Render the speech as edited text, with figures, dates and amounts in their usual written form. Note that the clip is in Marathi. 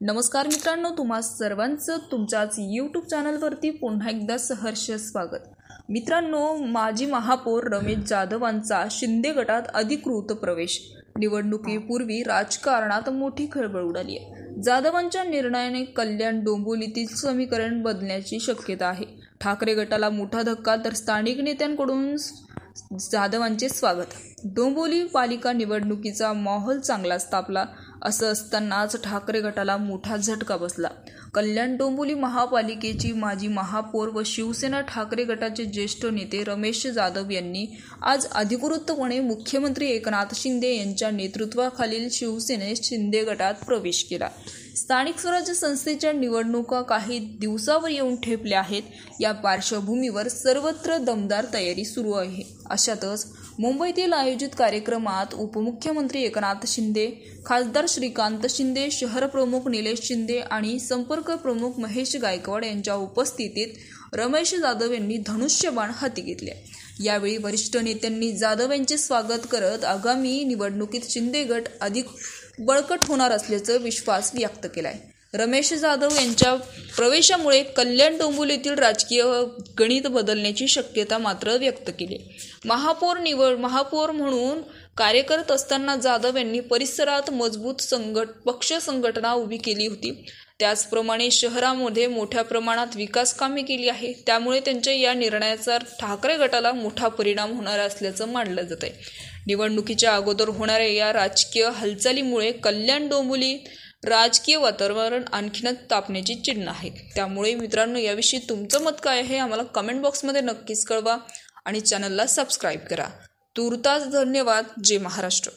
नमस्कार मित्रांनो, तुम्हा सर्वांचं तुमच्याच यूट्यूब चॅनलवरती पुन्हा एकदा सहर्ष स्वागत। मित्रांनो, माजी महापौर रमेश जाधवांचा शिंदे गटात अधिकृत प्रवेश। निवडणुकीपूर्वी राजकारणात मोठी खळबळ उडाली आहे। जाधवांच्या निर्णयाने कल्याण डोंबिवलीतील समीकरण बदलण्याची शक्यता आहे। ठाकरे गटाला मोठा धक्का तर स्थानिक नेत्यांकडून जाधवांचे स्वागत। डोंबिवली पालिका निवडणुकीचा माहोल चांगलाच तापला। असं असतानाच ठाकरे गटाला मोठा झटका बसला। कल्याण डोंबिवली महापालिकेची माजी महापौर व शिवसेना ठाकरे गटाचे ज्येष्ठ नेते रमेश जाधव यांनी आज अधिकृतपणे मुख्यमंत्री एकनाथ शिंदे यांच्या नेतृत्वाखालील शिवसेनेत शिंदे गटात प्रवेश केला। स्थानिक स्वराज्य संस्थेच्या निवडणुका काही दिवसावर येऊन ठेपल्या आहेत। या पार्श्वभूमीवर सर्वत्र दमदार तयारी सुरू आहे। अशातच मुंबईतील आयोजित कार्यक्रमात उपमुख्यमंत्री एकनाथ शिंदे, खासदार श्रीकांत शिंदे, शहर प्रमुख निलेश शिंदे आणि संपर्क प्रमुख महेश गायकवाड यांच्या उपस्थितीत रमेश जाधव यांनी धनुष्यबाण हाती घेतले। यावेळी वरिष्ठ नेत्यांनी जाधव यांचे स्वागत करत आगामी निवडणुकीत शिंदे गट अधिक बळकट होणार असल्याचा विश्वास व्यक्त केलाय। रमेश जाधव यांच्या प्रवेशामुळे कल्याण डोंबिवलीतील राजकीय गणित बदलण्याची शक्यता मात्र व्यक्त केली। महापौर म्हणून कार्य करत असताना जाधव यांनी परिसरात मजबूत पक्ष संघटना उभी केली होती। त्याचप्रमाणे शहरामध्ये मोठ्या प्रमाणात विकास कामे केली आहे। त्यामुळे त्यांच्या या निर्णयाचा ठाकरे गटाला मोठा परिणाम होणार असल्याचं मानलं जात आहे। निवडणुकीच्या अगोदर होणाऱ्या या राजकीय हालचालीमुळे कल्याण डोंबिवली राजकीय वातावरण आणखीनच तापण्याची चिन्ह आहेत। त्यामुळे मित्रांनो, याविषयी तुमचं मत काय आहे आम्हाला कमेंट बॉक्समध्ये नक्कीच कळवा आणि चॅनलला सबस्क्राईब करा। तूर्तास धन्यवाद। जय महाराष्ट्र।